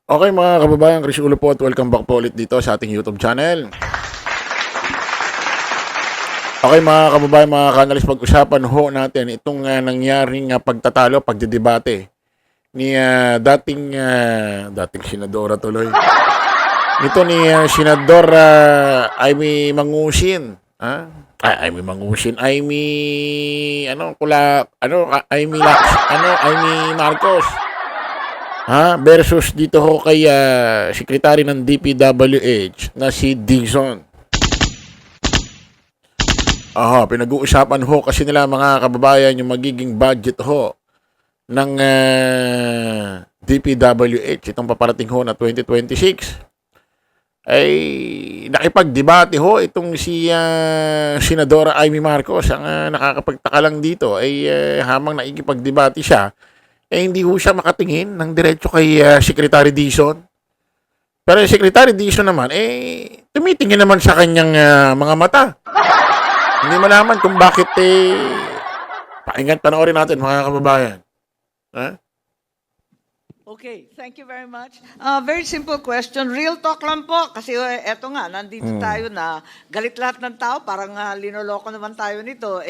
Okay mga kababayan, Chris Ulo po at welcome back po ulit dito sa ating YouTube channel. Okay mga kababayan, mga kanalis, pag-usapan ho natin itong nangyaring pagdedebate ni dating senadora tuloy. Ito ni Senador Amy Mangusin. Amy Mangusin, Amy Marcos. Versus dito ho kay Secretary ng DPWH na si Dizon. Pinag-uusapan ho kasi nila mga kababayan yung magiging budget ho ng DPWH itong paparating ho na 2026. Ay nakipagdebate ho itong si Senadora Amy Marcos. Ang nakakapagtaka lang dito ay hamang nakikipagdebate siya, hindi ho siya makatingin ng diretso kay Secretary Dizon. Pero yung Secretary Dizon naman, tumitingin naman sa kanyang mga mata. Hindi malaman kung bakit panoorin natin mga kababayan. Okay, thank you very much. Very simple question. Real talk lang po. Kasi eto nga, nandito tayo na galit lahat ng tao. Parang linoloko naman tayo nito.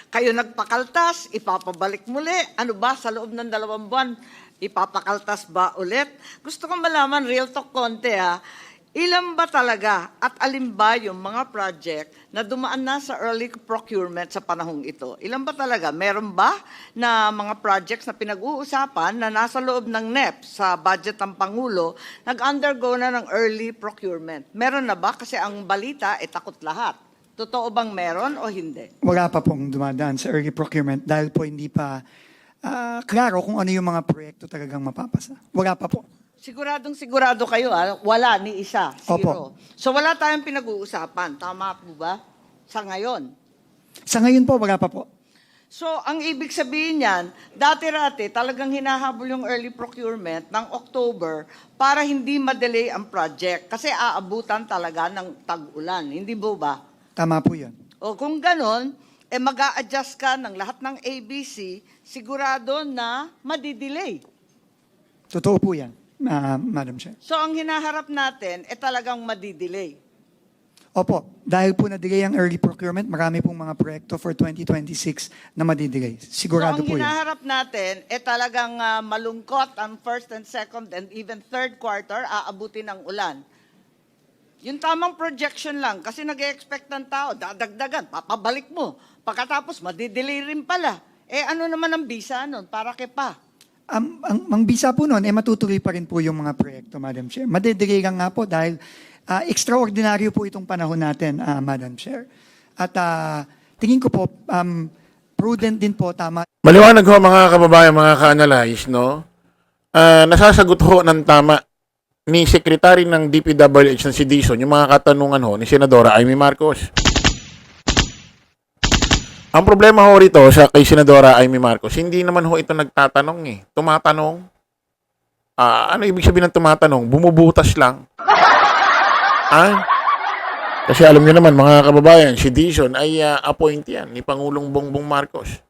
Kayo nagpakaltas, ipapabalik muli. Ano ba, sa loob ng 2 buwan, ipapakaltas ba ulit? Gusto kong malaman, real talk konti ilan ba talaga at alin ba yung mga project na dumaan na sa early procurement sa panahong ito? Ilan ba talaga? Meron ba na mga projects na pinag-uusapan na nasa loob ng NEP sa budget ng Pangulo, nag-undergo na ng early procurement? Meron na ba? Kasi ang balita, takot lahat. Totoo bang meron o hindi? Wala pa pong dumadaan sa early procurement dahil po hindi pa klaro kung ano yung mga proyekto talagang mapapasa. Wala pa po. Sigurado kayo, wala ni isa, zero. Opo. So wala tayong pinag-uusapan, tama po ba? Sa ngayon. Sa ngayon po, wala pa po. So ang ibig sabihin niyan, dati-rati talagang hinahabol yung early procurement ng October para hindi ma-delay ang project kasi aabutan talaga ng tag-ulan, hindi po ba? Tama po yun. O kung ganon, mag-a-adjust ka ng lahat ng ABC, sigurado na madidelay. Totoo po yan, Madam Chair. So ang hinaharap natin, talagang madidelay. Opo, dahil po na-delay ang early procurement, marami pong mga proyekto for 2026 na madidelay. Sigurado so, po ang yan. hinaharap natin, talagang malungkot ang first and second and even third quarter, aabutin ng ulan. Yung tamang projection lang, kasi nag-expect ng tao, dadagdagan, papabalik mo. Pagkatapos, madidelay rin pala. Ano naman ang bisa nun? Para kay pa? Ang bisa po nun, matutuloy pa rin po yung mga proyekto, Madam Chair. Madidelay lang nga po dahil extraordinaryo po itong panahon natin, Madam Chair. At tingin ko po, prudent din po, tama. Maliwanag ho mga kababayan, mga ka-analyze, no? Nasasagot ho ng tama ni Secretary ng DPWH na si Dizon yung mga katanungan ho ni Senadora Amy Marcos. Ang problema ho rito sa kay Senadora Amy Marcos, hindi naman ho ito nagtatanong Tumatanong. Ano ibig sabihin ng tumatanong? Bumubutas lang. Kasi alam niyo naman mga kababayan, si Dizon ay appointee yan ni Pangulong Bongbong Marcos.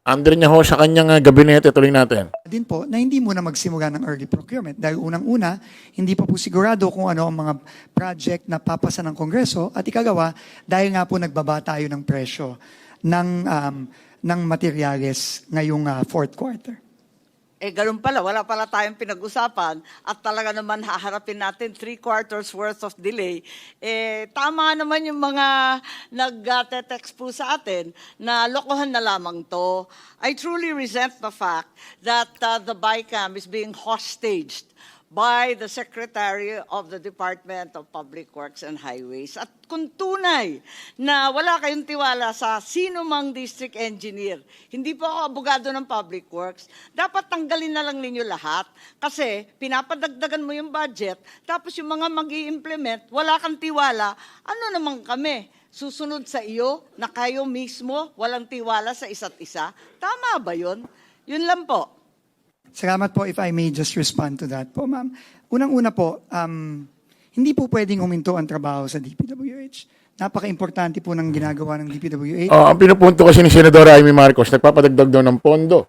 Under niya ho sa kanyang gabinete, tuloy natin. Din po na hindi muna magsimula ng early procurement dahil unang-una, hindi pa po sigurado kung ano ang mga project na papasa ng Kongreso at ikalawa, dahil nga po nagbaba tayo ng presyo ng materyales ngayong fourth quarter. Ganun pala, wala pala tayong pinag-usapan at talaga naman haharapin natin 3 quarters worth of delay. Tama naman yung mga nag-text po sa atin na lokohan na lamang to. I truly resent the fact that the BICAM is being hostaged by the Secretary of the Department of Public Works and Highways. At kung tunay na wala kayong tiwala sa sino mang district engineer, hindi po ako abogado ng Public Works, dapat tanggalin na lang ninyo lahat kasi pinapadagdagan mo yung budget, tapos yung mga mag-i-implement, wala kang tiwala, ano naman kami? Susunod sa iyo na kayo mismo walang tiwala sa isa't isa? Tama ba yun? Yun lang po. Salamat po if I may just respond to that po, ma'am. Unang-una po, hindi po pwedeng huminto ang trabaho sa DPWH. Napaka-importante po ng ginagawa ng DPWH. Ang pinupunto kasi ni Senadora Amy Marcos, nagpapadagdag daw ng pondo.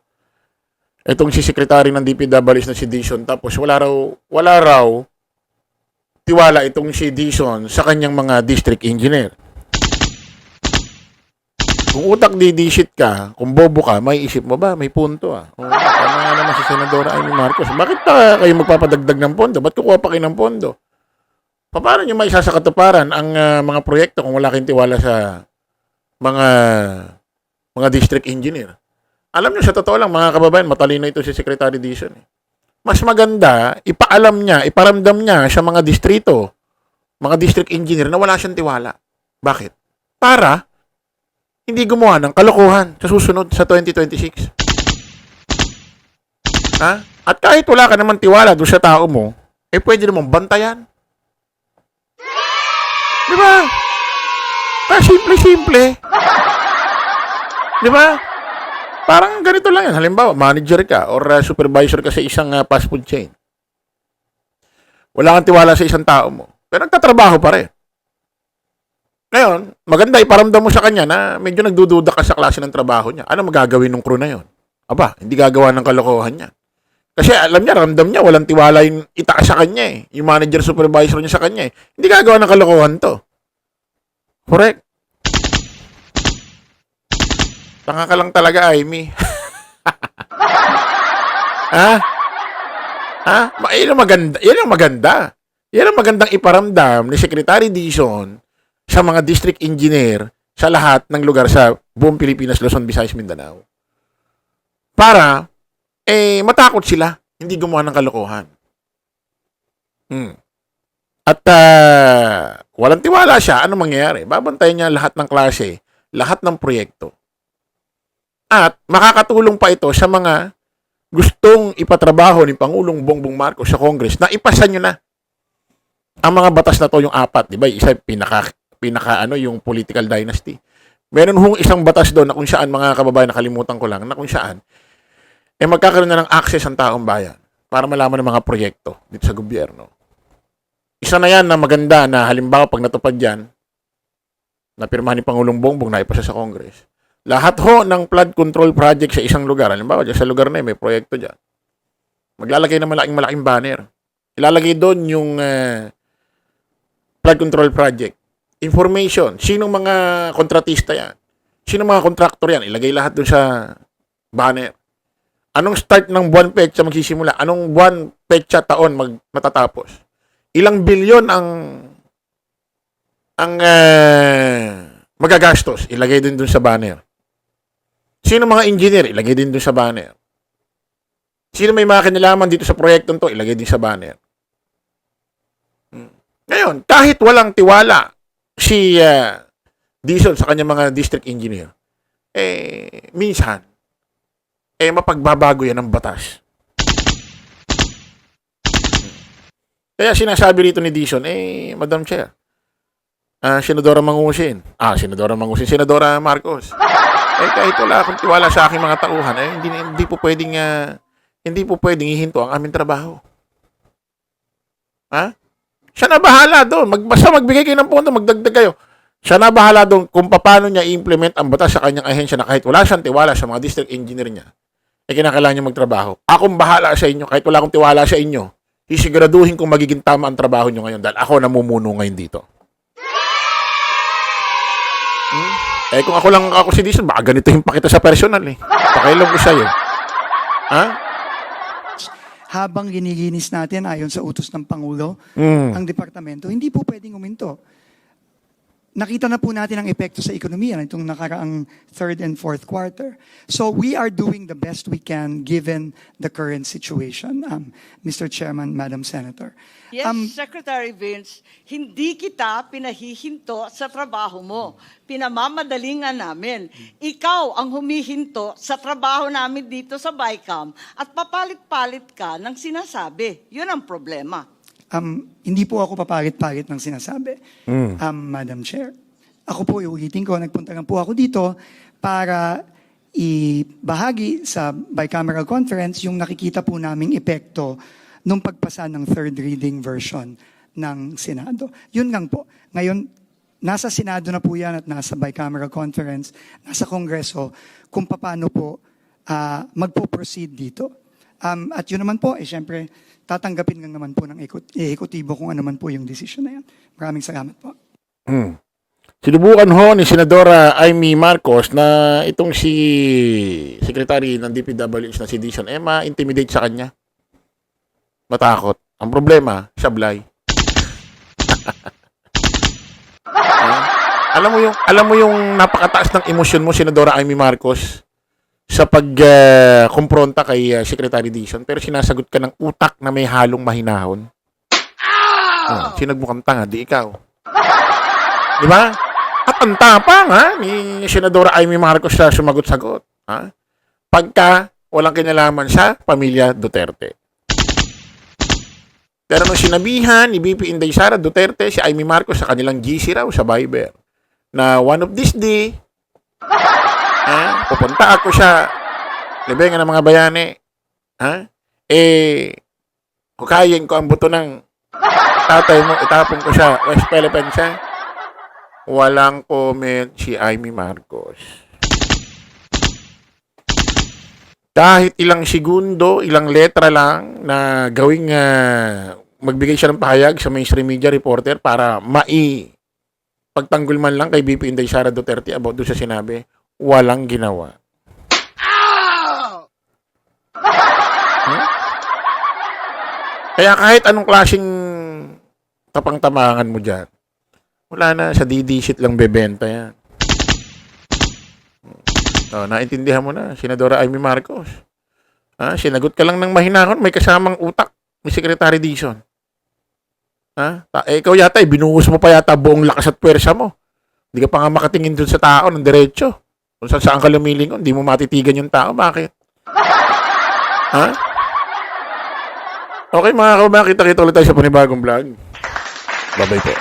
itong si Secretary ng DPWH na si Dizon, tapos wala raw tiwala itong si Dizon sa kanyang mga district engineer. Kung utak didisit ka, kung bobo ka, may isip mo ba? May punto ah. O, tama nga naman si Senadora Amy Marcos. Bakit pa kayo magpapadagdag ng pondo? Ba't kukuha pa kayo ng pondo? Paano nyo may sasakatuparan ang mga proyekto kung wala kayong tiwala sa mga district engineer? Alam nyo, sa totoo lang, mga kababayan, matalino ito si Secretary Dizon. Mas maganda, ipaalam niya, iparamdam niya sa mga distrito, mga district engineer na wala siyang tiwala. Bakit? Para hindi gumawa ng kalokohan sa susunod sa 2026. Ha? At kahit wala ka naman tiwala doon sa tao mo, pwede namang bantayan. Di ba? Simple-simple. Di ba? Parang ganito lang yan. Halimbawa, manager ka or supervisor ka sa isang fast food chain. Wala kang tiwala sa isang tao mo. Pero nagtatrabaho pa rin. Ngayon, maganda iparamdam mo sa kanya na medyo nagdududa ka sa klase ng trabaho niya. Ano magagawin ng crew na yon? Aba, hindi gagawa ng kalokohan niya. Kasi alam niya, ramdam niya, walang tiwala yung itaas sa kanya eh. Yung manager, supervisor niya sa kanya eh. Hindi gagawa ng kalokohan to. Correct. Tanga ka lang talaga, Amy. Ha? Ha? Yan ang maganda. Yan ang maganda. Yan ang magandang iparamdam ni Secretary Dizon sa mga district engineer sa lahat ng lugar sa buong Pilipinas, Luzon, Visayas, Mindanao. Para, matakot sila. Hindi gumawa ng kalokohan. At walang tiwala siya, ano mangyayari? Babantayan niya lahat ng klase, lahat ng proyekto. At makakatulong pa ito sa mga gustong ipatrabaho ni Pangulong Bongbong Marcos sa Congress na ipasa nyo na ang mga batas na to, yung apat. Di ba? Isa pinaka yung political dynasty. Meron hong isang batas doon na kung saan, mga kababayan, nakalimutan ko lang, na kung saan, magkakaroon na ng access ang taong bayan para malaman ng mga proyekto dito sa gobyerno. Isa na yan na maganda na halimbawa pag natupad yan, napirmahan ni Pangulong Bongbong na ipasa sa Congress. Lahat ho ng flood control project sa isang lugar, halimbawa dyan sa lugar na may proyekto dyan, maglalagay ng malaking banner. Ilalagay doon yung flood control project. Information, sinong mga kontratista yan? Sinong mga kontraktor yan? Ilagay lahat doon sa banner. Anong start ng buwan petsa magsisimula? Anong buwan petsa taon matatapos? Ilang bilyon ang magagastos? Ilagay din doon sa banner. Sino mga engineer? Ilagay din doon sa banner. Sino may mga kinalaman dito sa proyektong to? Ilagay din sa banner. Ngayon, kahit walang tiwala si Dizon sa kanyang mga district engineer, minsan, mapagbabago yan ng batas. Kaya sinasabi rito ni Dizon, Madam Chair, Senadora Mangusin, Senadora Marcos, kahit wala akong tiwala sa aking mga tauhan, hindi po pwedeng ihinto ang aming trabaho. Ha? Siya na bahala doon. Basta magbigay kayo ng pondo, magdagdag kayo. Siya na bahala doon kung paano niya i-implement ang batas sa kanyang ahensya na kahit wala siyang tiwala sa mga district engineer niya, kinakailangan niya magtrabaho. Akong bahala sa inyo. Kahit wala akong tiwala sa inyo, sisiguraduhin kung magiging tama ang trabaho niyo ngayon dahil ako namumuno ngayon dito. Kung ako si Dizon, baka ganito yung pakita sa personal eh. Pakailan ko sa'yo. Ha? Habang ginilinis natin ayon sa utos ng Pangulo, ang departamento, hindi po pwedeng uminto. Nakita na po natin ang epekto sa ekonomiya nitong nakaraang third and fourth quarter. So we are doing the best we can given the current situation, Mr. Chairman, Madam Senator. Yes, Secretary Vince, hindi kita pinahihinto sa trabaho mo. Pinamamadalingan namin. Ikaw ang humihinto sa trabaho namin dito sa BICAM at papalit-palit ka ng sinasabi. Yun ang problema. Hindi po ako papalit-palit ng sinasabi, Madam Chair. Ako po, iulitin ko, nagpunta lang po ako dito para ibahagi sa bicameral conference yung nakikita po naming epekto nung pagpasa ng third reading version ng Senado. Yun lang po. Ngayon, nasa Senado na po yan at nasa bicameral conference, nasa Kongreso, kung paano po magpo-proceed dito. At yun naman po, syempre, tatanggapin lang naman po ng ehekutibo kung ano man po yung decision na yan. Maraming salamat po. Sinubukan ho ni Senadora Amy Marcos na itong si Secretary ng DPWH na si Dizon ma-intimidate sa kanya. Matakot. Ang problema, sablay. Alam mo yung napakataas ng emosyon mo, Senadora Amy Marcos, sa pag-kumpronta kay Secretary Dizon, pero sinasagot ka ng utak na may halong mahinahon. Sinag mo kang tanga, di ikaw. Di ba? At ang tapang ni Senadora Amy Marcos sa sumagot-sagot. Pagka walang kinalaman sa pamilya Duterte. Pero nung sinabihan ni VP Inday Sara Duterte si Amy Marcos sa kanilang GC raw sa Viber na one of this day pupunta ako sa libengan ng mga bayani. Hukayin ko ang buto ng tatay mo, itapon ko sa West Philippines. Walang comment si Amy Marcos. Kahit ilang segundo, ilang letra lang na gawing magbigay siya ng pahayag sa mainstream media reporter para pagtanggol man lang kay VP Inday Sara Duterte about doon sa sinabi, walang ginawa. Kaya kahit anong klaseng tapang-tamangan mo dyan, wala na, sa DD-sheet lang bebenta yan. Naintindihan mo na, Senadora Amy Marcos. Sinagot ka lang ng mahinahon, may kasamang utak, may Secretary Dizon. Ikaw yata, binuhos mo pa yata buong lakas at pwersa mo. Hindi ka pa nga makatingin dun sa tao ng diretso. Kung saan ka lumilingon, hindi mo matitigan yung tao. Bakit? Okay mga kaubayan, kita-kita ulit tayo sa panibagong vlog. Bye-bye po.